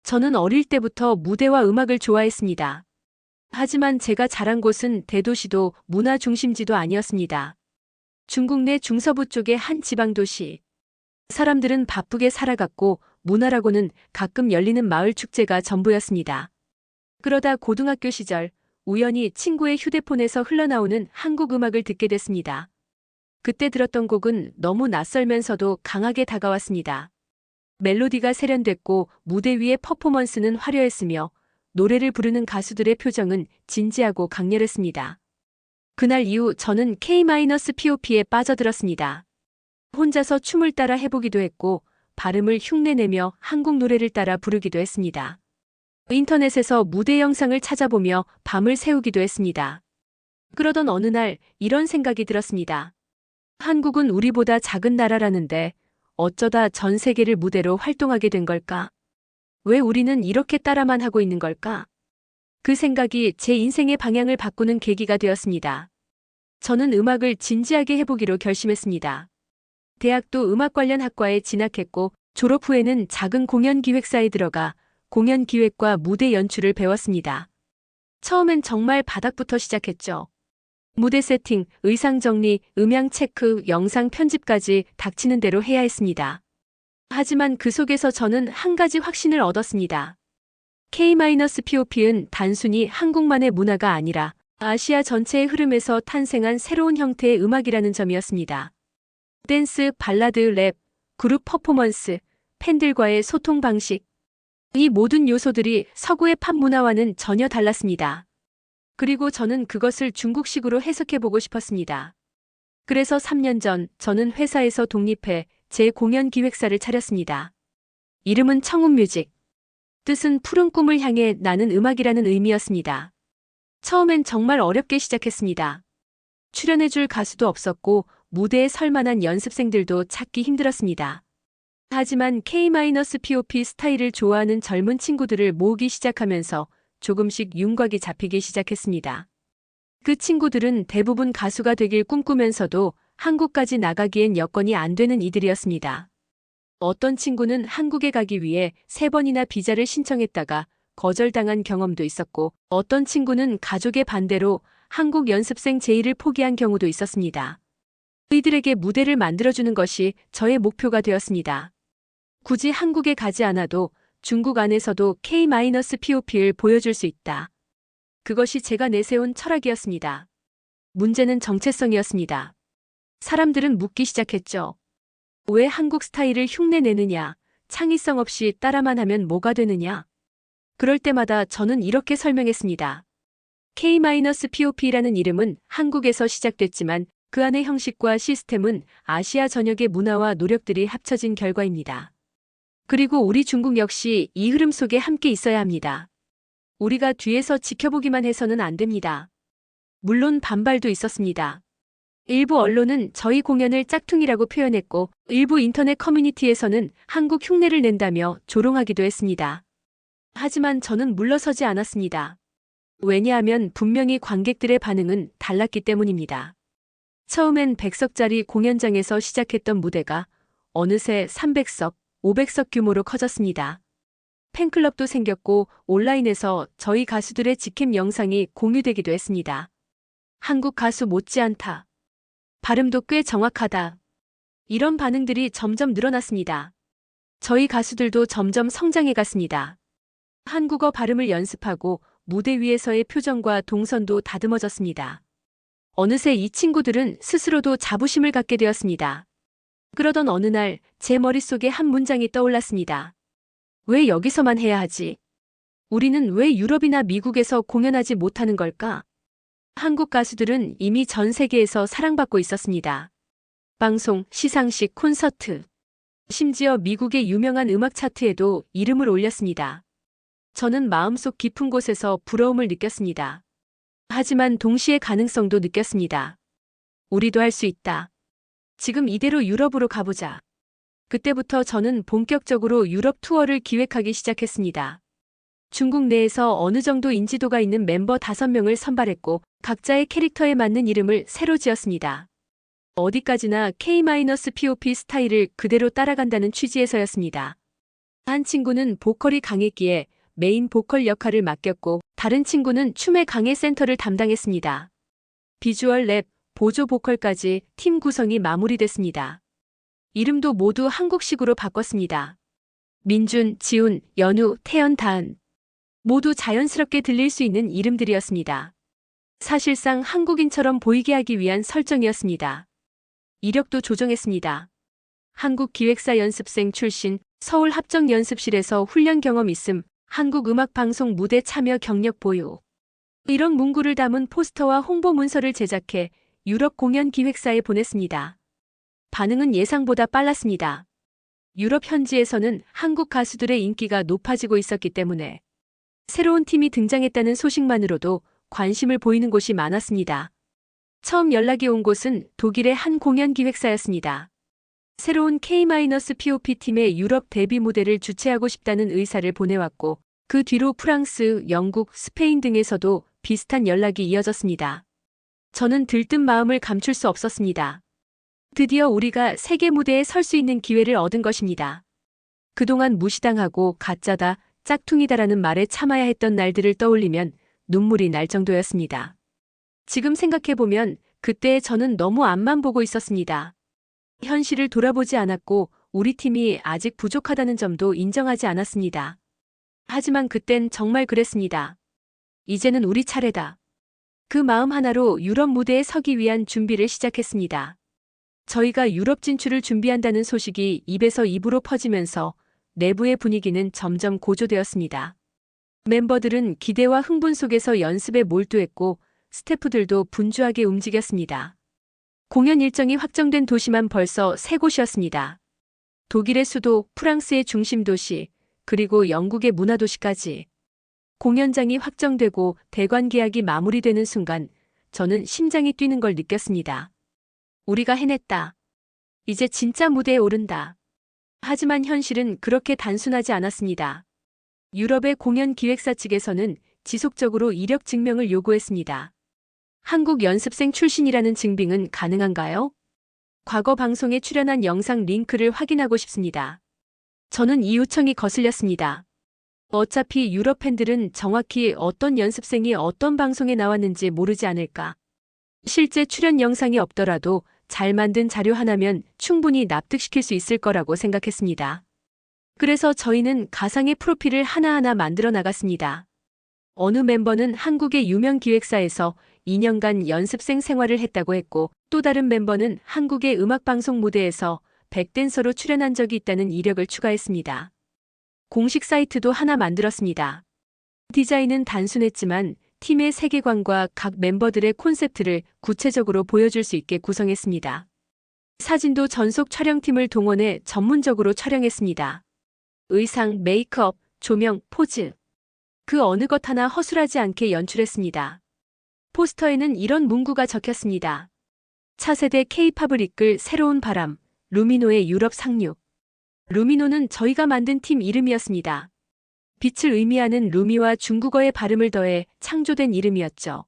저는 어릴 때부터 무대와 음악을 좋아했습니다. 하지만 제가 자란 곳은 대도시도 문화 중심지도 아니었습니다. 중국 내 중서부 쪽의 한 지방 도시. 사람들은 바쁘게 살아갔고 문화라고는 가끔 열리는 마을 축제가 전부였습니다. 그러다 고등학교 시절 우연히 친구의 휴대폰에서 흘러나오는 한국 음악을 듣게 됐습니다. 그때 들었던 곡은 너무 낯설면서도 강하게 다가왔습니다. 멜로디가 세련됐고 무대 위의 퍼포먼스는 화려했으며 노래를 부르는 가수들의 표정은 진지하고 강렬했습니다. 그날 이후 저는 K-POP에 빠져들었습니다. 혼자서 춤을 따라 해보기도 했고 발음을 흉내내며 한국 노래를 따라 부르기도 했습니다. 인터넷에서 무대 영상을 찾아보며 밤을 새우기도 했습니다. 그러던 어느 날 이런 생각이 들었습니다. 한국은 우리보다 작은 나라라는데 어쩌다 전 세계를 무대로 활동하게 된 걸까? 왜 우리는 이렇게 따라만 하고 있는 걸까? 그 생각이 제 인생의 방향을 바꾸는 계기가 되었습니다. 저는 음악을 진지하게 해보기로 결심했습니다. 대학도 음악 관련 학과에 진학했고 졸업 후에는 작은 공연 기획사에 들어가 공연 기획과 무대 연출을 배웠습니다. 처음엔 정말 바닥부터 시작했죠. 무대 세팅, 의상 정리, 음향 체크, 영상 편집까지 닥치는 대로 해야 했습니다. 하지만 그 속에서 저는 한 가지 확신을 얻었습니다. K-POP는 단순히 한국만의 문화가 아니라 아시아 전체의 흐름에서 탄생한 새로운 형태의 음악이라는 점이었습니다. 댄스, 발라드, 랩, 그룹 퍼포먼스, 팬들과의 소통 방식. 이 모든 요소들이 서구의 팝 문화와는 전혀 달랐습니다. 그리고 저는 그것을 중국식으로 해석해보고 싶었습니다. 그래서 3년 전 저는 회사에서 독립해 제 공연 기획사를 차렸습니다. 이름은 청운뮤직. 뜻은 푸른 꿈을 향해 나는 음악이라는 의미였습니다. 처음엔 정말 어렵게 시작했습니다. 출연해줄 가수도 없었고 무대에 설 만한 연습생들도 찾기 힘들었습니다. 하지만 K-POP 스타일을 좋아하는 젊은 친구들을 모으기 시작하면서 조금씩 윤곽이 잡히기 시작했습니다. 그 친구들은 대부분 가수가 되길 꿈꾸면서도 한국까지 나가기엔 여건이 안 되는 이들이었습니다. 어떤 친구는 한국에 가기 위해 3번이나 비자를 신청했다가 거절당한 경험도 있었고 어떤 친구는 가족의 반대로 한국 연습생 제의를 포기한 경우도 있었습니다. 이들에게 무대를 만들어주는 것이 저의 목표가 되었습니다. 굳이 한국에 가지 않아도 중국 안에서도 K-POP를 보여줄 수 있다. 그것이 제가 내세운 철학이었습니다. 문제는 정체성이었습니다. 사람들은 묻기 시작했죠. 왜 한국 스타일을 흉내내느냐? 창의성 없이 따라만 하면 뭐가 되느냐? 그럴 때마다 저는 이렇게 설명했습니다. K-POP라는 이름은 한국에서 시작됐지만 그 안의 형식과 시스템은 아시아 전역의 문화와 노력들이 합쳐진 결과입니다. 그리고 우리 중국 역시 이 흐름 속에 함께 있어야 합니다. 우리가 뒤에서 지켜보기만 해서는 안 됩니다. 물론 반발도 있었습니다. 일부 언론은 저희 공연을 짝퉁이라고 표현했고 일부 인터넷 커뮤니티에서는 한국 흉내를 낸다며 조롱하기도 했습니다. 하지만 저는 물러서지 않았습니다. 왜냐하면 분명히 관객들의 반응은 달랐기 때문입니다. 처음엔 100석짜리 공연장에서 시작했던 무대가 어느새 300석, 500석 규모로 커졌습니다. 팬클럽도 생겼고 온라인에서 저희 가수들의 직캠 영상이 공유되기도 했습니다. 한국 가수 못지않다. 발음도 꽤 정확하다. 이런 반응들이 점점 늘어났습니다. 저희 가수들도 점점 성장해 갔습니다. 한국어 발음을 연습하고 무대 위에서의 표정과 동선도 다듬어졌습니다. 어느새 이 친구들은 스스로도 자부심을 갖게 되었습니다. 그러던 어느 날 제 머릿속에 한 문장이 떠올랐습니다. 왜 여기서만 해야 하지? 우리는 왜 유럽이나 미국에서 공연하지 못하는 걸까? 한국 가수들은 이미 전 세계에서 사랑받고 있었습니다. 방송, 시상식, 콘서트, 심지어 미국의 유명한 음악 차트에도 이름을 올렸습니다. 저는 마음속 깊은 곳에서 부러움을 느꼈습니다. 하지만 동시에 가능성도 느꼈습니다. 우리도 할 수 있다. 지금 이대로 유럽으로 가보자. 그때부터 저는 본격적으로 유럽 투어를 기획하기 시작했습니다. 중국 내에서 어느 정도 인지도가 있는 멤버 5명을 선발했고 각자의 캐릭터에 맞는 이름을 새로 지었습니다. 어디까지나 K-POP 스타일을 그대로 따라간다는 취지에서였습니다. 한 친구는 보컬이 강했기에 메인 보컬 역할을 맡겼고 다른 친구는 춤의 강의 센터를 담당했습니다. 비주얼 랩, 보조 보컬까지 팀 구성이 마무리됐습니다. 이름도 모두 한국식으로 바꿨습니다. 민준, 지훈, 연우, 태연, 다은. 모두 자연스럽게 들릴 수 있는 이름들이었습니다. 사실상 한국인처럼 보이게 하기 위한 설정이었습니다. 이력도 조정했습니다. 한국기획사 연습생 출신, 서울합정연습실에서 훈련 경험 있음, 한국음악방송 무대 참여 경력 보유. 이런 문구를 담은 포스터와 홍보 문서를 제작해 유럽 공연 기획사에 보냈습니다. 반응은 예상보다 빨랐습니다. 유럽 현지에서는 한국 가수들의 인기가 높아지고 있었기 때문에 새로운 팀이 등장했다는 소식만으로도 관심을 보이는 곳이 많았습니다. 처음 연락이 온 곳은 독일의 한 공연 기획사였습니다. 새로운 K-POP 팀의 유럽 데뷔 무대를 주최하고 싶다는 의사를 보내왔고 그 뒤로 프랑스, 영국, 스페인 등에서도 비슷한 연락이 이어졌습니다. 저는 들뜬 마음을 감출 수 없었습니다. 드디어 우리가 세계 무대에 설 수 있는 기회를 얻은 것입니다. 그동안 무시당하고 가짜다, 짝퉁이다라는 말에 참아야 했던 날들을 떠올리면 눈물이 날 정도였습니다. 지금 생각해보면 그때 저는 너무 앞만 보고 있었습니다. 현실을 돌아보지 않았고 우리 팀이 아직 부족하다는 점도 인정하지 않았습니다. 하지만 그땐 정말 그랬습니다. 이제는 우리 차례다. 그 마음 하나로 유럽 무대에 서기 위한 준비를 시작했습니다. 저희가 유럽 진출을 준비한다는 소식이 입에서 입으로 퍼지면서 내부의 분위기는 점점 고조되었습니다. 멤버들은 기대와 흥분 속에서 연습에 몰두했고 스태프들도 분주하게 움직였습니다. 공연 일정이 확정된 도시만 벌써 3곳이었습니다. 독일의 수도, 프랑스의 중심 도시, 그리고 영국의 문화도시까지. 공연장이 확정되고 대관 계약이 마무리되는 순간 저는 심장이 뛰는 걸 느꼈습니다. 우리가 해냈다. 이제 진짜 무대에 오른다. 하지만 현실은 그렇게 단순하지 않았습니다. 유럽의 공연 기획사 측에서는 지속적으로 이력 증명을 요구했습니다. 한국 연습생 출신이라는 증빙은 가능한가요? 과거 방송에 출연한 영상 링크를 확인하고 싶습니다. 저는 이 요청이 거슬렸습니다. 어차피 유럽 팬들은 정확히 어떤 연습생이 어떤 방송에 나왔는지 모르지 않을까. 실제 출연 영상이 없더라도 잘 만든 자료 하나면 충분히 납득시킬 수 있을 거라고 생각했습니다. 그래서 저희는 가상의 프로필을 하나하나 만들어 나갔습니다. 어느 멤버는 한국의 유명 기획사에서 2년간 연습생 생활을 했다고 했고 또 다른 멤버는 한국의 음악방송 무대에서 백댄서로 출연한 적이 있다는 이력을 추가했습니다. 공식 사이트도 하나 만들었습니다. 디자인은 단순했지만 팀의 세계관과 각 멤버들의 콘셉트를 구체적으로 보여줄 수 있게 구성했습니다. 사진도 전속 촬영팀을 동원해 전문적으로 촬영했습니다. 의상, 메이크업, 조명, 포즈. 그 어느 것 하나 허술하지 않게 연출했습니다. 포스터에는 이런 문구가 적혔습니다. 차세대 K-팝을 이끌 새로운 바람, 루미노의 유럽 상륙. 루미노는 저희가 만든 팀 이름이었습니다. 빛을 의미하는 루미와 중국어의 발음을 더해 창조된 이름이었죠.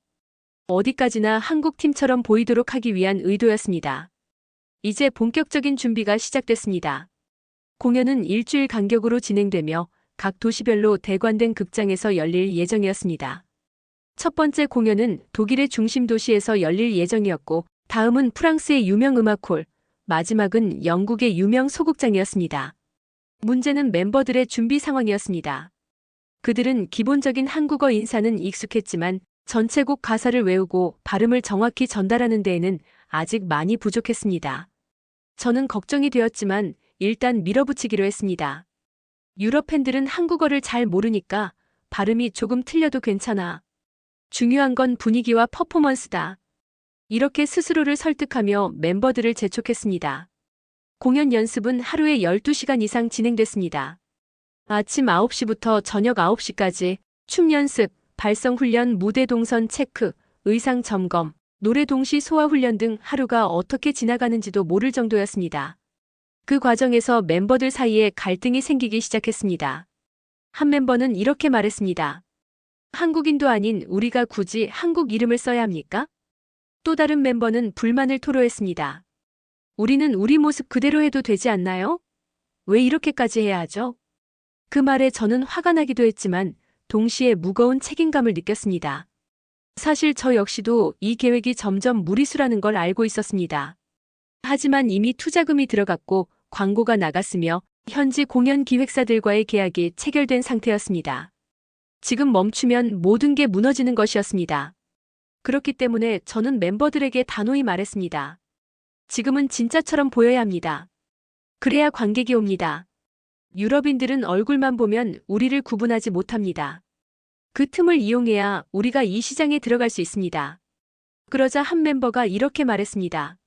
어디까지나 한국 팀처럼 보이도록 하기 위한 의도였습니다. 이제 본격적인 준비가 시작됐습니다. 공연은 일주일 간격으로 진행되며 각 도시별로 대관된 극장에서 열릴 예정이었습니다. 첫 번째 공연은 독일의 중심 도시에서 열릴 예정이었고 다음은 프랑스의 유명 음악홀, 마지막은 영국의 유명 소극장이었습니다. 문제는 멤버들의 준비 상황이었습니다. 그들은 기본적인 한국어 인사는 익숙했지만 전체곡 가사를 외우고 발음을 정확히 전달하는 데에는 아직 많이 부족했습니다. 저는 걱정이 되었지만 일단 밀어붙이기로 했습니다. 유럽 팬들은 한국어를 잘 모르니까 발음이 조금 틀려도 괜찮아. 중요한 건 분위기와 퍼포먼스다. 이렇게 스스로를 설득하며 멤버들을 재촉했습니다. 공연 연습은 하루에 12시간 이상 진행됐습니다. 아침 9시부터 저녁 9시까지 춤 연습, 발성 훈련, 무대 동선 체크, 의상 점검, 노래 동시 소화 훈련 등 하루가 어떻게 지나가는지도 모를 정도였습니다. 그 과정에서 멤버들 사이에 갈등이 생기기 시작했습니다. 한 멤버는 이렇게 말했습니다. 한국인도 아닌 우리가 굳이 한국 이름을 써야 합니까? 또 다른 멤버는 불만을 토로했습니다. 우리는 우리 모습 그대로 해도 되지 않나요? 왜 이렇게까지 해야 하죠? 그 말에 저는 화가 나기도 했지만 동시에 무거운 책임감을 느꼈습니다. 사실 저 역시도 이 계획이 점점 무리수라는 걸 알고 있었습니다. 하지만 이미 투자금이 들어갔고 광고가 나갔으며 현지 공연 기획사들과의 계약이 체결된 상태였습니다. 지금 멈추면 모든 게 무너지는 것이었습니다. 그렇기 때문에 저는 멤버들에게 단호히 말했습니다. 지금은 진짜처럼 보여야 합니다. 그래야 관객이 옵니다. 유럽인들은 얼굴만 보면 우리를 구분하지 못합니다. 그 틈을 이용해야 우리가 이 시장에 들어갈 수 있습니다. 그러자 한 멤버가 이렇게 말했습니다.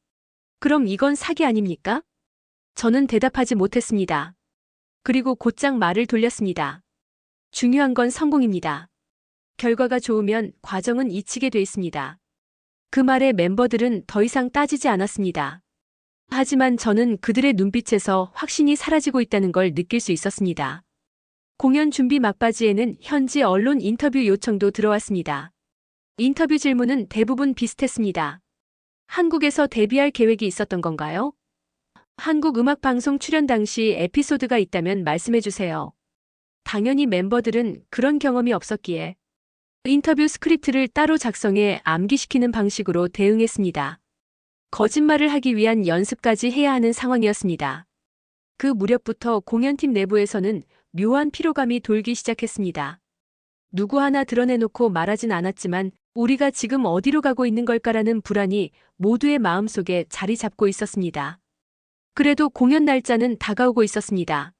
그럼 이건 사기 아닙니까? 저는 대답하지 못했습니다. 그리고 곧장 말을 돌렸습니다. 중요한 건 성공입니다. 결과가 좋으면 과정은 잊히게 돼 있습니다. 그 말에 멤버들은 더 이상 따지지 않았습니다. 하지만 저는 그들의 눈빛에서 확신이 사라지고 있다는 걸 느낄 수 있었습니다. 공연 준비 막바지에는 현지 언론 인터뷰 요청도 들어왔습니다. 인터뷰 질문은 대부분 비슷했습니다. 한국에서 데뷔할 계획이 있었던 건가요? 한국 음악방송 출연 당시 에피소드가 있다면 말씀해 주세요. 당연히 멤버들은 그런 경험이 없었기에 인터뷰 스크립트를 따로 작성해 암기시키는 방식으로 대응했습니다. 거짓말을 하기 위한 연습까지 해야 하는 상황이었습니다. 그 무렵부터 공연팀 내부에서는 묘한 피로감이 돌기 시작했습니다. 누구 하나 드러내놓고 말하진 않았지만 우리가 지금 어디로 가고 있는 걸까라는 불안이 모두의 마음속에 자리 잡고 있었습니다. 그래도 공연 날짜는 다가오고 있었습니다.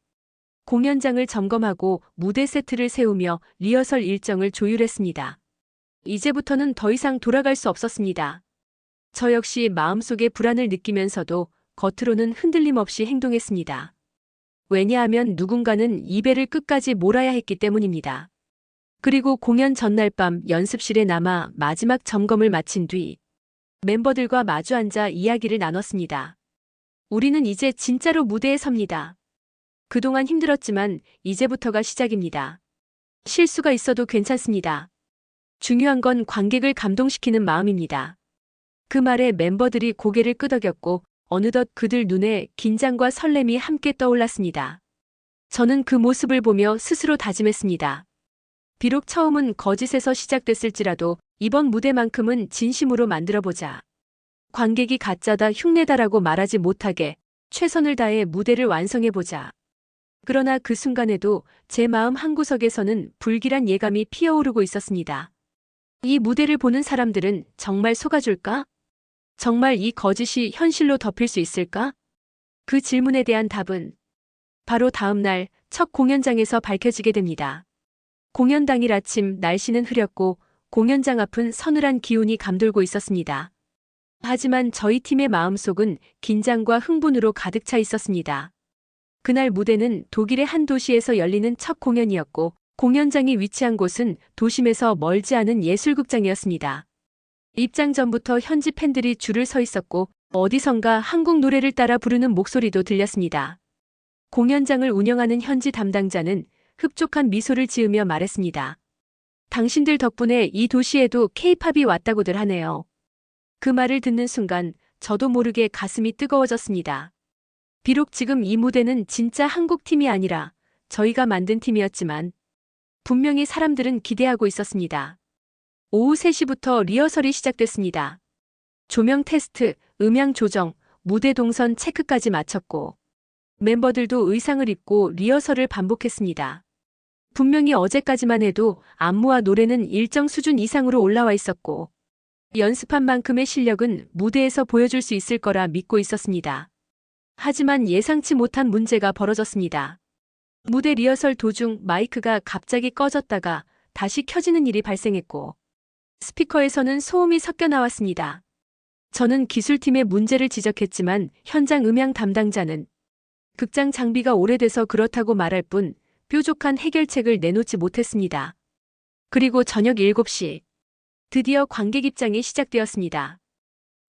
공연장을 점검하고 무대 세트를 세우며 리허설 일정을 조율했습니다. 이제부터는 더 이상 돌아갈 수 없었습니다. 저 역시 마음속에 불안을 느끼면서도 겉으로는 흔들림 없이 행동했습니다. 왜냐하면 누군가는 이 배를 끝까지 몰아야 했기 때문입니다. 그리고 공연 전날 밤 연습실에 남아 마지막 점검을 마친 뒤 멤버들과 마주 앉아 이야기를 나눴습니다. 우리는 이제 진짜로 무대에 섭니다. 그동안 힘들었지만 이제부터가 시작입니다. 실수가 있어도 괜찮습니다. 중요한 건 관객을 감동시키는 마음입니다. 그 말에 멤버들이 고개를 끄덕였고 어느덧 그들 눈에 긴장과 설렘이 함께 떠올랐습니다. 저는 그 모습을 보며 스스로 다짐했습니다. 비록 처음은 거짓에서 시작됐을지라도 이번 무대만큼은 진심으로 만들어보자. 관객이 가짜다 흉내다라고 말하지 못하게 최선을 다해 무대를 완성해보자. 그러나 그 순간에도 제 마음 한구석에서는 불길한 예감이 피어오르고 있었습니다. 이 무대를 보는 사람들은 정말 속아줄까? 정말 이 거짓이 현실로 덮일 수 있을까? 그 질문에 대한 답은 바로 다음 날 첫 공연장에서 밝혀지게 됩니다. 공연 당일 아침 날씨는 흐렸고 공연장 앞은 서늘한 기운이 감돌고 있었습니다. 하지만 저희 팀의 마음속은 긴장과 흥분으로 가득 차 있었습니다. 그날 무대는 독일의 한 도시에서 열리는 첫 공연이었고 공연장이 위치한 곳은 도심에서 멀지 않은 예술극장이었습니다. 입장 전부터 현지 팬들이 줄을 서 있었고 어디선가 한국 노래를 따라 부르는 목소리도 들렸습니다. 공연장을 운영하는 현지 담당자는 흡족한 미소를 지으며 말했습니다. 당신들 덕분에 이 도시에도 K-팝이 왔다고들 하네요. 그 말을 듣는 순간 저도 모르게 가슴이 뜨거워졌습니다. 비록 지금 이 무대는 진짜 한국 팀이 아니라 저희가 만든 팀이었지만 분명히 사람들은 기대하고 있었습니다. 오후 3시부터 리허설이 시작됐습니다. 조명 테스트, 음향 조정, 무대 동선 체크까지 마쳤고 멤버들도 의상을 입고 리허설을 반복했습니다. 분명히 어제까지만 해도 안무와 노래는 일정 수준 이상으로 올라와 있었고 연습한 만큼의 실력은 무대에서 보여줄 수 있을 거라 믿고 있었습니다. 하지만 예상치 못한 문제가 벌어졌습니다. 무대 리허설 도중 마이크가 갑자기 꺼졌다가 다시 켜지는 일이 발생했고 스피커에서는 소음이 섞여 나왔습니다. 저는 기술팀의 문제를 지적했지만 현장 음향 담당자는 극장 장비가 오래돼서 그렇다고 말할 뿐 뾰족한 해결책을 내놓지 못했습니다. 그리고 저녁 7시 드디어 관객 입장이 시작되었습니다.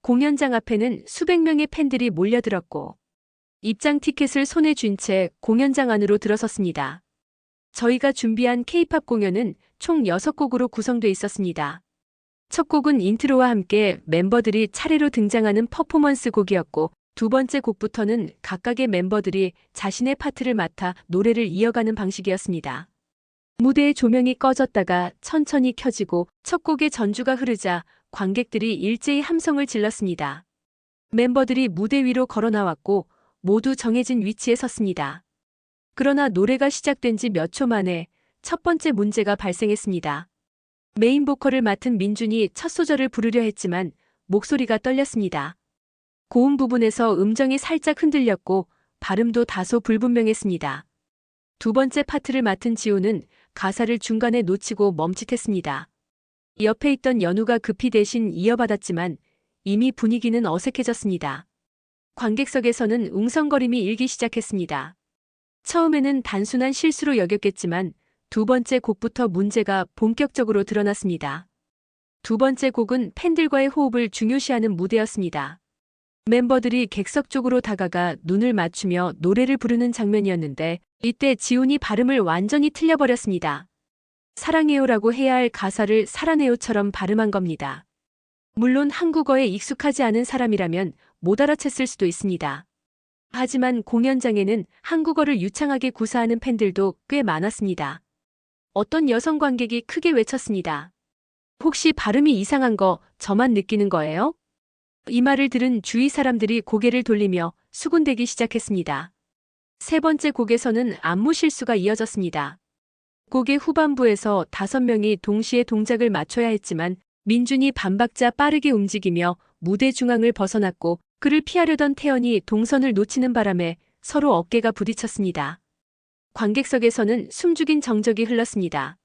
공연장 앞에는 수백 명의 팬들이 몰려들었고 입장 티켓을 손에 쥔 채 공연장 안으로 들어섰습니다. 저희가 준비한 K-팝 공연은 총 6곡으로 구성돼 있었습니다. 첫 곡은 인트로와 함께 멤버들이 차례로 등장하는 퍼포먼스 곡이었고 두 번째 곡부터는 각각의 멤버들이 자신의 파트를 맡아 노래를 이어가는 방식이었습니다. 무대의 조명이 꺼졌다가 천천히 켜지고 첫 곡의 전주가 흐르자 관객들이 일제히 함성을 질렀습니다. 멤버들이 무대 위로 걸어 나왔고 모두 정해진 위치에 섰습니다. 그러나 노래가 시작된 지 몇 초 만에 첫 번째 문제가 발생했습니다. 메인 보컬을 맡은 민준이 첫 소절을 부르려 했지만 목소리가 떨렸습니다. 고음 부분에서 음정이 살짝 흔들렸고 발음도 다소 불분명했습니다. 두 번째 파트를 맡은 지우는 가사를 중간에 놓치고 멈칫했습니다. 옆에 있던 연우가 급히 대신 이어받았지만 이미 분위기는 어색해졌습니다. 관객석에서는 웅성거림이 일기 시작했습니다. 처음에는 단순한 실수로 여겼겠지만 두 번째 곡부터 문제가 본격적으로 드러났습니다. 두 번째 곡은 팬들과의 호흡을 중요시하는 무대였습니다. 멤버들이 객석 쪽으로 다가가 눈을 맞추며 노래를 부르는 장면이었는데 이때 지훈이 발음을 완전히 틀려버렸습니다. 사랑해요라고 해야 할 가사를 살아내요처럼 발음한 겁니다. 물론 한국어에 익숙하지 않은 사람이라면 못 알아챘을 수도 있습니다. 하지만 공연장에는 한국어를 유창하게 구사하는 팬들도 꽤 많았습니다. 어떤 여성 관객이 크게 외쳤습니다. 혹시 발음이 이상한 거 저만 느끼는 거예요? 이 말을 들은 주위 사람들이 고개를 돌리며 수군대기 시작했습니다. 세 번째 곡에서는 안무 실수가 이어졌습니다. 곡의 후반부에서 5명이 동시에 동작을 맞춰야 했지만 민준이 반박자 빠르게 움직이며 무대 중앙을 벗어났고 그를 피하려던 태연이 동선을 놓치는 바람에 서로 어깨가 부딪혔습니다. 관객석에서는 숨죽인 정적이 흘렀습니다.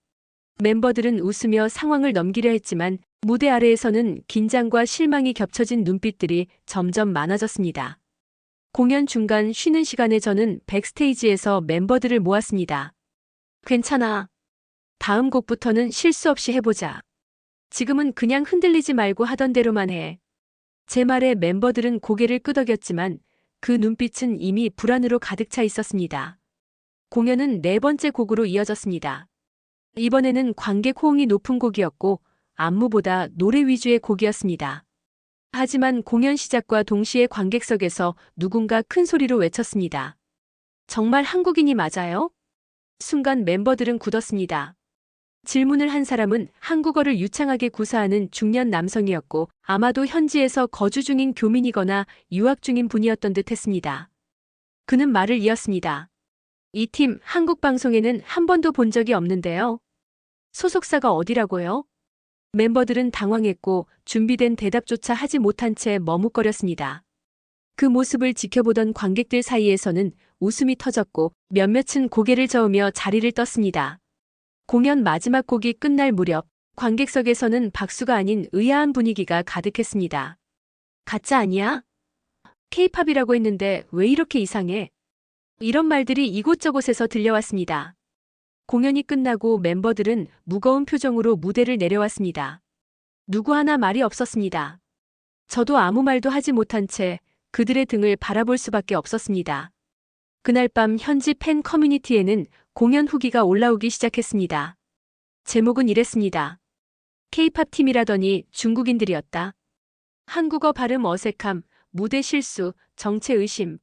멤버들은 웃으며 상황을 넘기려 했지만 무대 아래에서는 긴장과 실망이 겹쳐진 눈빛들이 점점 많아졌습니다. 공연 중간 쉬는 시간에 저는 백스테이지에서 멤버들을 모았습니다. 괜찮아. 다음 곡부터는 실수 없이 해보자. 지금은 그냥 흔들리지 말고 하던 대로만 해. 제 말에 멤버들은 고개를 끄덕였지만 그 눈빛은 이미 불안으로 가득 차 있었습니다. 공연은 네 번째 곡으로 이어졌습니다. 이번에는 관객 호응이 높은 곡이었고 안무보다 노래 위주의 곡이었습니다. 하지만 공연 시작과 동시에 관객석에서 누군가 큰 소리로 외쳤습니다. 정말 한국인이 맞아요? 순간 멤버들은 굳었습니다. 질문을 한 사람은 한국어를 유창하게 구사하는 중년 남성이었고 아마도 현지에서 거주 중인 교민이거나 유학 중인 분이었던 듯 했습니다. 그는 말을 이었습니다. 이 팀 한국 방송에는 한 번도 본 적이 없는데요. 소속사가 어디라고요? 멤버들은 당황했고 준비된 대답조차 하지 못한 채 머뭇거렸습니다. 그 모습을 지켜보던 관객들 사이에서는 웃음이 터졌고 몇몇은 고개를 저으며 자리를 떴습니다. 공연 마지막 곡이 끝날 무렵 관객석에서는 박수가 아닌 의아한 분위기가 가득했습니다. 가짜 아니야? K-팝이라고 했는데 왜 이렇게 이상해? 이런 말들이 이곳저곳에서 들려왔습니다. 공연이 끝나고 멤버들은 무거운 표정으로 무대를 내려왔습니다. 누구 하나 말이 없었습니다. 저도 아무 말도 하지 못한 채 그들의 등을 바라볼 수밖에 없었습니다. 그날 밤 현지 팬 커뮤니티에는 공연 후기가 올라오기 시작했습니다. 제목은 이랬습니다. K-팝 팀이라더니 중국인들이었다. 한국어 발음 어색함, 무대 실수, 정체 의심.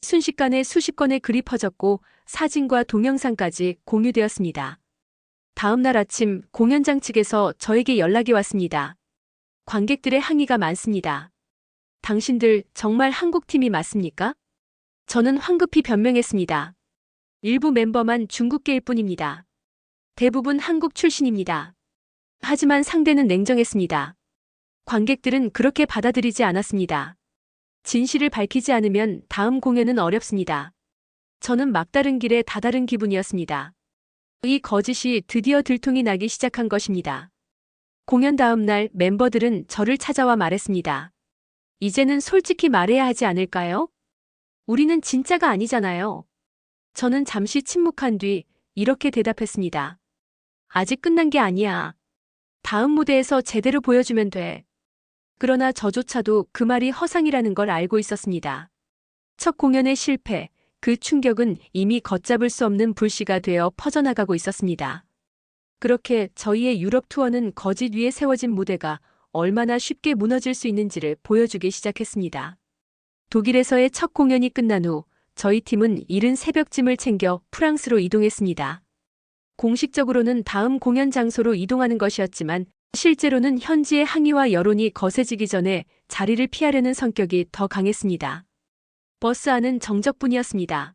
순식간에 수십 건의 글이 퍼졌고 사진과 동영상까지 공유되었습니다. 다음 날 아침 공연장 측에서 저에게 연락이 왔습니다. 관객들의 항의가 많습니다. 당신들 정말 한국팀이 맞습니까? 저는 황급히 변명했습니다. 일부 멤버만 중국계일 뿐입니다. 대부분 한국 출신입니다. 하지만 상대는 냉정했습니다. 관객들은 그렇게 받아들이지 않았습니다. 진실을 밝히지 않으면 다음 공연은 어렵습니다. 저는 막다른 길에 다다른 기분이었습니다. 이 거짓이 드디어 들통이 나기 시작한 것입니다. 공연 다음 날 멤버들은 저를 찾아와 말했습니다. 이제는 솔직히 말해야 하지 않을까요? 우리는 진짜가 아니잖아요. 저는 잠시 침묵한 뒤 이렇게 대답했습니다. 아직 끝난 게 아니야. 다음 무대에서 제대로 보여주면 돼. 그러나 저조차도 그 말이 허상이라는 걸 알고 있었습니다. 첫 공연의 실패, 그 충격은 이미 걷잡을 수 없는 불씨가 되어 퍼져나가고 있었습니다. 그렇게 저희의 유럽 투어는 거짓 위에 세워진 무대가 얼마나 쉽게 무너질 수 있는지를 보여주기 시작했습니다. 독일에서의 첫 공연이 끝난 후 저희 팀은 이른 새벽짐을 챙겨 프랑스로 이동했습니다. 공식적으로는 다음 공연 장소로 이동하는 것이었지만 실제로는 현지의 항의와 여론이 거세지기 전에 자리를 피하려는 성격이 더 강했습니다. 버스 안은 정적뿐이었습니다.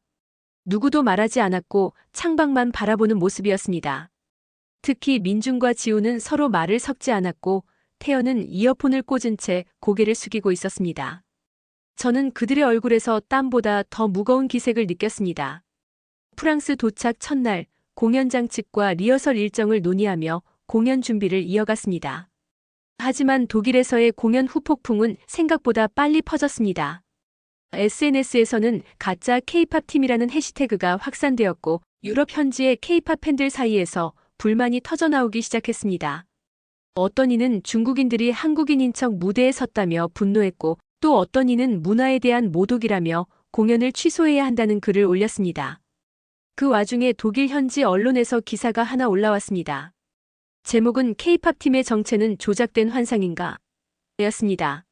누구도 말하지 않았고 창밖만 바라보는 모습이었습니다. 특히 민준과 지우는 서로 말을 섞지 않았고 태연은 이어폰을 꽂은 채 고개를 숙이고 있었습니다. 저는 그들의 얼굴에서 땀보다 더 무거운 기색을 느꼈습니다. 프랑스 도착 첫날 공연장 측과 리허설 일정을 논의하며 공연 준비를 이어갔습니다. 하지만 독일에서의 공연 후폭풍은 생각보다 빨리 퍼졌습니다. SNS에서는 가짜 K-팝 팀이라는 해시태그가 확산되었고 유럽 현지의 K-팝 팬들 사이에서 불만이 터져나오기 시작했습니다. 어떤 이는 중국인들이 한국인인 척 무대에 섰다며 분노했고 또 어떤 이는 문화에 대한 모독이라며 공연을 취소해야 한다는 글을 올렸습니다. 그 와중에 독일 현지 언론에서 기사가 하나 올라왔습니다. 제목은 K-팝 팀의 정체는 조작된 환상인가? 였습니다.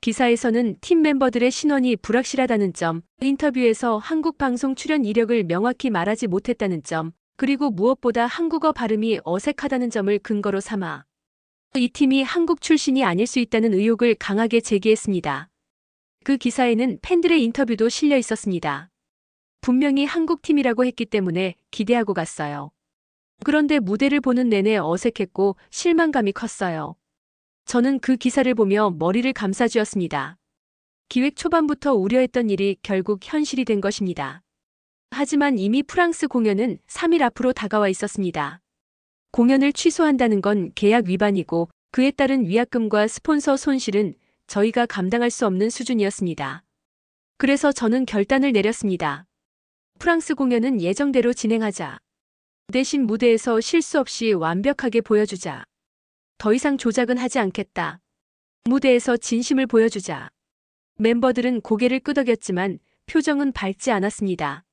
기사에서는 팀 멤버들의 신원이 불확실하다는 점, 인터뷰에서 한국 방송 출연 이력을 명확히 말하지 못했다는 점, 그리고 무엇보다 한국어 발음이 어색하다는 점을 근거로 삼아 이 팀이 한국 출신이 아닐 수 있다는 의혹을 강하게 제기했습니다. 그 기사에는 팬들의 인터뷰도 실려 있었습니다. 분명히 한국 팀이라고 했기 때문에 기대하고 갔어요. 그런데 무대를 보는 내내 어색했고 실망감이 컸어요. 저는 그 기사를 보며 머리를 감싸쥐었습니다. 기획 초반부터 우려했던 일이 결국 현실이 된 것입니다. 하지만 이미 프랑스 공연은 3일 앞으로 다가와 있었습니다. 공연을 취소한다는 건 계약 위반이고 그에 따른 위약금과 스폰서 손실은 저희가 감당할 수 없는 수준이었습니다. 그래서 저는 결단을 내렸습니다. 프랑스 공연은 예정대로 진행하자. 대신 무대에서 실수 없이 완벽하게 보여주자. 더 이상 조작은 하지 않겠다. 무대에서 진심을 보여주자. 멤버들은 고개를 끄덕였지만 표정은 밝지 않았습니다.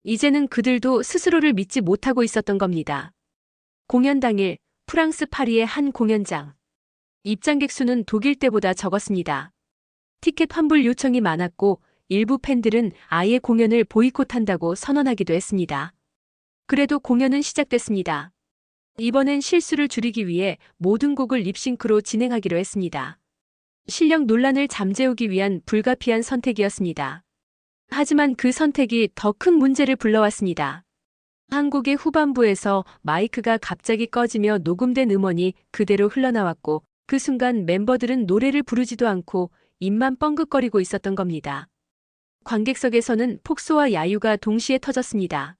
이제는 그들도 스스로를 믿지 못하고 있었던 겁니다. 공연 당일 프랑스 파리의 한 공연장. 입장객 수는 독일 때보다 적었습니다. 티켓 환불 요청이 많았고 일부 팬들은 아예 공연을 보이콧한다고 선언하기도 했습니다. 그래도 공연은 시작됐습니다. 이번엔 실수를 줄이기 위해 모든 곡을 립싱크로 진행하기로 했습니다. 실력 논란을 잠재우기 위한 불가피한 선택이었습니다. 하지만 그 선택이 더 큰 문제를 불러왔습니다. 한 곡의 후반부에서 마이크가 갑자기 꺼지며 녹음된 음원이 그대로 흘러나왔고 그 순간 멤버들은 노래를 부르지도 않고 입만 뻥긋거리고 있었던 겁니다. 관객석에서는 폭소와 야유가 동시에 터졌습니다.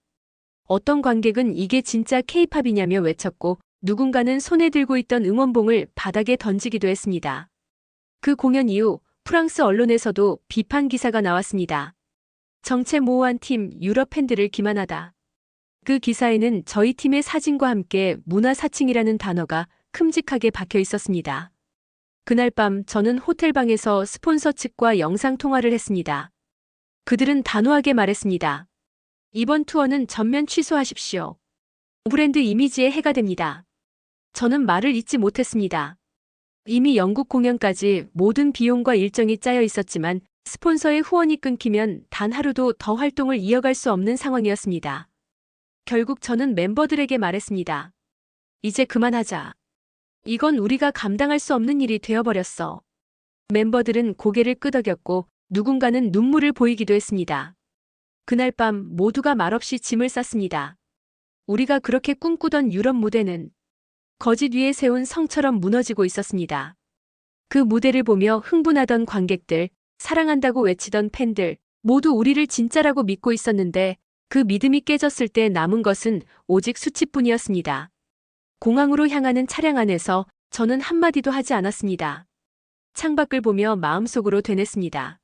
어떤 관객은 이게 진짜 K-팝이냐며 외쳤고 누군가는 손에 들고 있던 응원봉을 바닥에 던지기도 했습니다. 그 공연 이후 프랑스 언론에서도 비판 기사가 나왔습니다. 정체 모호한 팀 유럽 팬들을 기만하다. 그 기사에는 저희 팀의 사진과 함께 문화사칭이라는 단어가 큼직하게 박혀 있었습니다. 그날 밤 저는 호텔방에서 스폰서 측과 영상통화를 했습니다. 그들은 단호하게 말했습니다. 이번 투어는 전면 취소하십시오. 브랜드 이미지에 해가 됩니다. 저는 말을 잇지 못했습니다. 이미 영국 공연까지 모든 비용과 일정이 짜여 있었지만 스폰서의 후원이 끊기면 단 하루도 더 활동을 이어갈 수 없는 상황이었습니다. 결국 저는 멤버들에게 말했습니다. 이제 그만하자. 이건 우리가 감당할 수 없는 일이 되어버렸어. 멤버들은 고개를 끄덕였고 누군가는 눈물을 보이기도 했습니다. 그날 밤 모두가 말없이 짐을 쌌습니다. 우리가 그렇게 꿈꾸던 유럽 무대는 거짓 위에 세운 성처럼 무너지고 있었습니다. 그 무대를 보며 흥분하던 관객들, 사랑한다고 외치던 팬들, 모두 우리를 진짜라고 믿고 있었는데 그 믿음이 깨졌을 때 남은 것은 오직 수치뿐이었습니다. 공항으로 향하는 차량 안에서 저는 한마디도 하지 않았습니다. 창밖을 보며 마음속으로 되뇌습니다.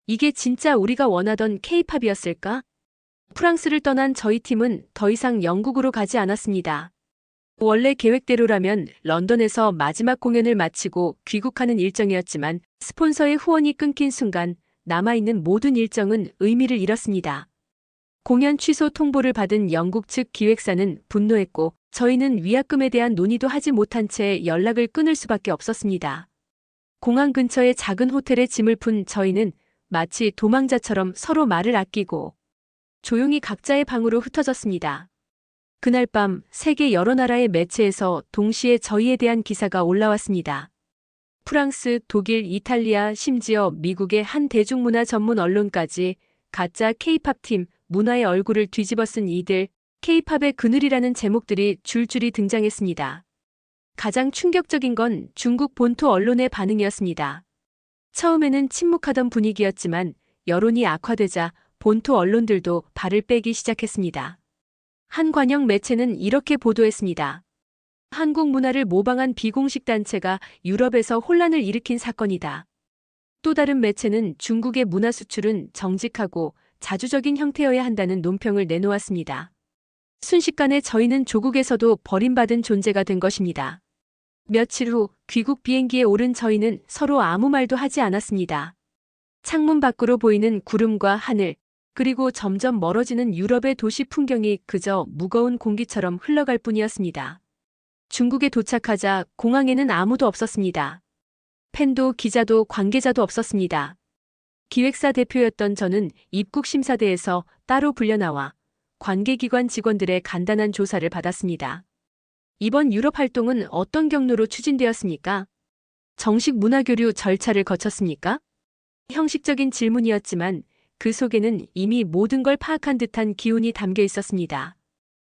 이게 진짜 우리가 원하던 K-팝이었을까? 프랑스를 떠난 저희 팀은 더 이상 영국으로 가지 않았습니다. 원래 계획대로라면 런던에서 마지막 공연을 마치고 귀국하는 일정이었지만 스폰서의 후원이 끊긴 순간 남아있는 모든 일정은 의미를 잃었습니다. 공연 취소 통보를 받은 영국 측 기획사는 분노했고 저희는 위약금에 대한 논의도 하지 못한 채 연락을 끊을 수밖에 없었습니다. 공항 근처의 작은 호텔에 짐을 푼 저희는 마치 도망자처럼 서로 말을 아끼고 조용히 각자의 방으로 흩어졌습니다. 그날 밤 세계 여러 나라의 매체에서 동시에 저희에 대한 기사가 올라왔습니다. 프랑스, 독일, 이탈리아, 심지어 미국의 한 대중문화 전문 언론까지 가짜 K-팝 팀 문화의 얼굴을 뒤집어 쓴 이들, K-팝의 그늘이라는 제목들이 줄줄이 등장했습니다. 가장 충격적인 건 중국 본토 언론의 반응이었습니다. 처음에는 침묵하던 분위기였지만 여론이 악화되자 본토 언론들도 발을 빼기 시작했습니다. 한 관영 매체는 이렇게 보도했습니다. 한국 문화를 모방한 비공식 단체가 유럽에서 혼란을 일으킨 사건이다. 또 다른 매체는 중국의 문화 수출은 정직하고 자주적인 형태여야 한다는 논평을 내놓았습니다. 순식간에 저희는 조국에서도 버림받은 존재가 된 것입니다. 며칠 후 귀국 비행기에 오른 저희는 서로 아무 말도 하지 않았습니다. 창문 밖으로 보이는 구름과 하늘, 그리고 점점 멀어지는 유럽의 도시 풍경이 그저 무거운 공기처럼 흘러갈 뿐이었습니다. 중국에 도착하자 공항에는 아무도 없었습니다. 팬도 기자도 관계자도 없었습니다. 기획사 대표였던 저는 입국 심사대에서 따로 불려나와 관계기관 직원들의 간단한 조사를 받았습니다. 이번 유럽 활동은 어떤 경로로 추진되었습니까? 정식 문화교류 절차를 거쳤습니까? 형식적인 질문이었지만 그 속에는 이미 모든 걸 파악한 듯한 기운이 담겨 있었습니다.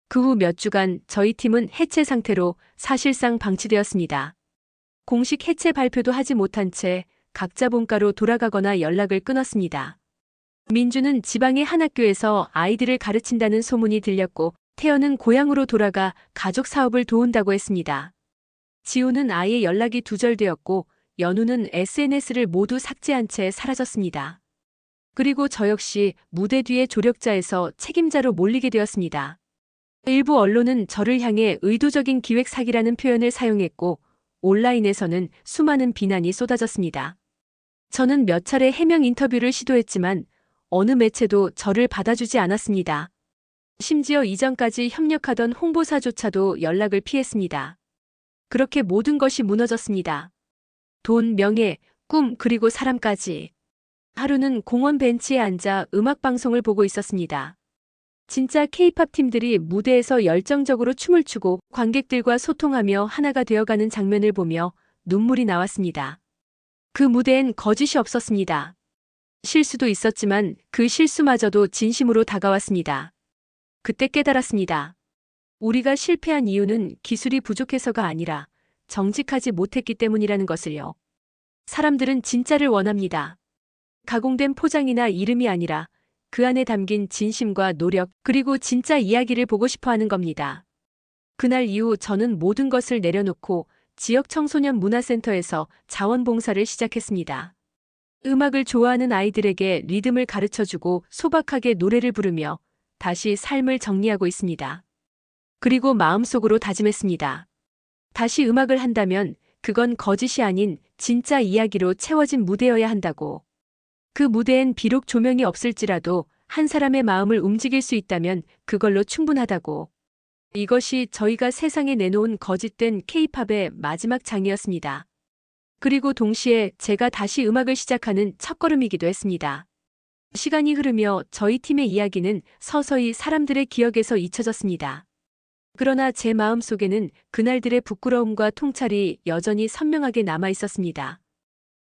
그 후 몇 주간 저희 팀은 해체 상태로 사실상 방치되었습니다. 공식 해체 발표도 하지 못한 채 각자 본가로 돌아가거나 연락을 끊었습니다. 민주는 지방의 한 학교에서 아이들을 가르친다는 소문이 들렸고 태연은 고향으로 돌아가 가족 사업을 도운다고 했습니다. 지호는 아예 연락이 두절되었고 연우는 SNS를 모두 삭제한 채 사라졌습니다. 그리고 저 역시 무대 뒤의 조력자에서 책임자로 몰리게 되었습니다. 일부 언론은 저를 향해 의도적인 기획 사기라는 표현을 사용했고 온라인에서는 수많은 비난이 쏟아졌습니다. 저는 몇 차례 해명 인터뷰를 시도했지만 어느 매체도 저를 받아주지 않았습니다. 심지어 이전까지 협력하던 홍보사조차도 연락을 피했습니다. 그렇게 모든 것이 무너졌습니다. 돈, 명예, 꿈, 그리고 사람까지. 하루는 공원 벤치에 앉아 음악방송을 보고 있었습니다. 진짜 K-팝 팀들이 무대에서 열정적으로 춤을 추고 관객들과 소통하며 하나가 되어가는 장면을 보며 눈물이 나왔습니다. 그 무대엔 거짓이 없었습니다. 실수도 있었지만 그 실수마저도 진심으로 다가왔습니다. 그때 깨달았습니다. 우리가 실패한 이유는 기술이 부족해서가 아니라 정직하지 못했기 때문이라는 것을요. 사람들은 진짜를 원합니다. 가공된 포장이나 이름이 아니라 그 안에 담긴 진심과 노력, 그리고 진짜 이야기를 보고 싶어 하는 겁니다. 그날 이후 저는 모든 것을 내려놓고 지역 청소년 문화센터에서 자원봉사를 시작했습니다. 음악을 좋아하는 아이들에게 리듬을 가르쳐주고 소박하게 노래를 부르며 다시 삶을 정리하고 있습니다. 그리고 마음속으로 다짐했습니다. 다시 음악을 한다면 그건 거짓이 아닌 진짜 이야기로 채워진 무대여야 한다고. 그 무대엔 비록 조명이 없을지라도 한 사람의 마음을 움직일 수 있다면 그걸로 충분하다고. 이것이 저희가 세상에 내놓은 거짓된 K-팝의 마지막 장이었습니다. 그리고 동시에 제가 다시 음악을 시작하는 첫걸음이기도 했습니다. 시간이 흐르며 저희 팀의 이야기는 서서히 사람들의 기억에서 잊혀졌습니다. 그러나 제 마음속에는 그날들의 부끄러움과 통찰이 여전히 선명하게 남아 있었습니다.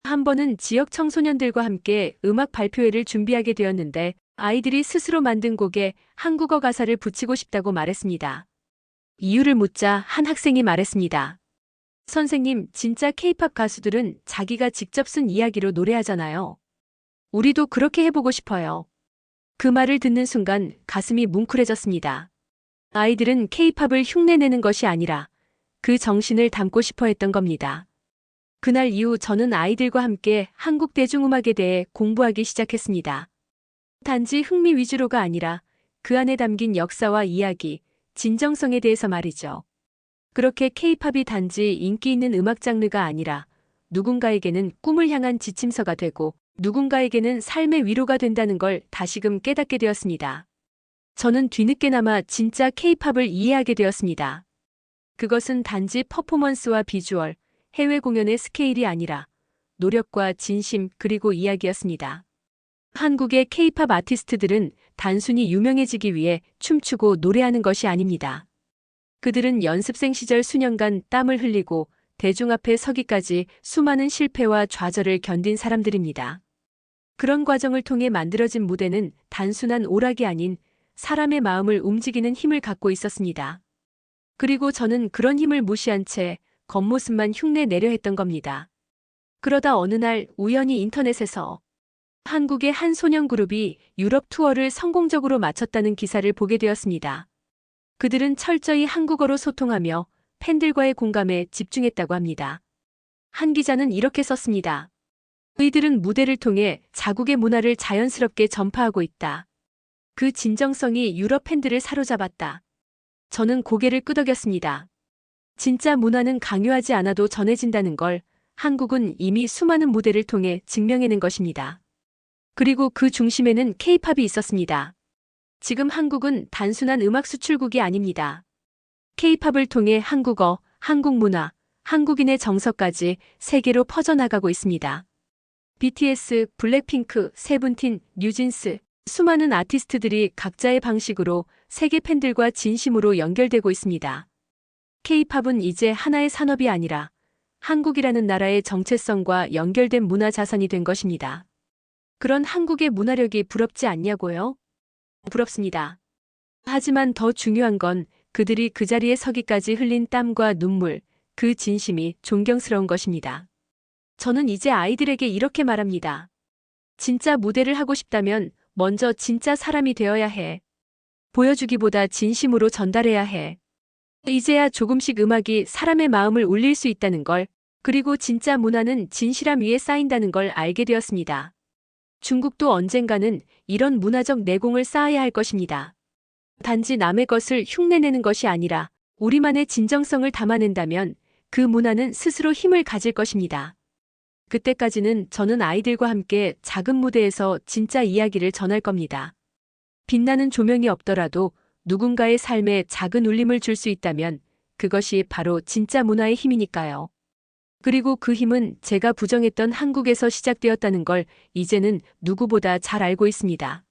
한 번은 지역 청소년들과 함께 음악 발표회를 준비하게 되었는데 아이들이 스스로 만든 곡에 한국어 가사를 붙이고 싶다고 말했습니다. 이유를 묻자 한 학생이 말했습니다. 선생님, 진짜 K-팝 가수들은 자기가 직접 쓴 이야기로 노래하잖아요. 우리도 그렇게 해보고 싶어요. 그 말을 듣는 순간 가슴이 뭉클해졌습니다. 아이들은 K-팝을 흉내내는 것이 아니라 그 정신을 담고 싶어 했던 겁니다. 그날 이후 저는 아이들과 함께 한국 대중음악에 대해 공부하기 시작했습니다. 단지 흥미 위주로가 아니라 그 안에 담긴 역사와 이야기, 진정성에 대해서 말이죠. 그렇게 K-팝이 단지 인기 있는 음악 장르가 아니라 누군가에게는 꿈을 향한 지침서가 되고 누군가에게는 삶의 위로가 된다는 걸 다시금 깨닫게 되었습니다. 저는 뒤늦게나마 진짜 K-팝을 이해하게 되었습니다. 그것은 단지 퍼포먼스와 비주얼, 해외 공연의 스케일이 아니라 노력과 진심 그리고 이야기였습니다. 한국의 K-팝 아티스트들은 단순히 유명해지기 위해 춤추고 노래하는 것이 아닙니다. 그들은 연습생 시절 수년간 땀을 흘리고 대중 앞에 서기까지 수많은 실패와 좌절을 견딘 사람들입니다. 그런 과정을 통해 만들어진 무대는 단순한 오락이 아닌 사람의 마음을 움직이는 힘을 갖고 있었습니다. 그리고 저는 그런 힘을 무시한 채 겉모습만 흉내 내려 했던 겁니다. 그러다 어느 날 우연히 인터넷에서 한국의 한 소년 그룹이 유럽 투어를 성공적으로 마쳤다는 기사를 보게 되었습니다. 그들은 철저히 한국어로 소통하며 팬들과의 공감에 집중했다고 합니다. 한 기자는 이렇게 썼습니다. 그이들은 무대를 통해 자국의 문화를 자연스럽게 전파하고 있다. 그 진정성이 유럽 팬들을 사로잡았다. 저는 고개를 끄덕였습니다. 진짜 문화는 강요하지 않아도 전해진다는 걸 한국은 이미 수많은 무대를 통해 증명해낸 것입니다. 그리고 그 중심에는 K-팝이 있었습니다. 지금 한국은 단순한 음악 수출국이 아닙니다. K-팝을 통해 한국어, 한국 문화, 한국인의 정서까지 세계로 퍼져나가고 있습니다. BTS, 블랙핑크, 세븐틴, 뉴진스, 수많은 아티스트들이 각자의 방식으로 세계 팬들과 진심으로 연결되고 있습니다. K-팝은 이제 하나의 산업이 아니라 한국이라는 나라의 정체성과 연결된 문화 자산이 된 것입니다. 그런 한국의 문화력이 부럽지 않냐고요? 부럽습니다. 하지만 더 중요한 건 그들이 그 자리에 서기까지 흘린 땀과 눈물, 그 진심이 존경스러운 것입니다. 저는 이제 아이들에게 이렇게 말합니다. 진짜 무대를 하고 싶다면 먼저 진짜 사람이 되어야 해. 보여주기보다 진심으로 전달해야 해. 이제야 조금씩 음악이 사람의 마음을 울릴 수 있다는 걸, 그리고 진짜 문화는 진실함 위에 쌓인다는 걸 알게 되었습니다. 중국도 언젠가는 이런 문화적 내공을 쌓아야 할 것입니다. 단지 남의 것을 흉내내는 것이 아니라 우리만의 진정성을 담아낸다면 그 문화는 스스로 힘을 가질 것입니다. 그때까지는 저는 아이들과 함께 작은 무대에서 진짜 이야기를 전할 겁니다. 빛나는 조명이 없더라도 누군가의 삶에 작은 울림을 줄 수 있다면 그것이 바로 진짜 문화의 힘이니까요. 그리고 그 힘은 제가 부정했던 한국에서 시작되었다는 걸 이제는 누구보다 잘 알고 있습니다.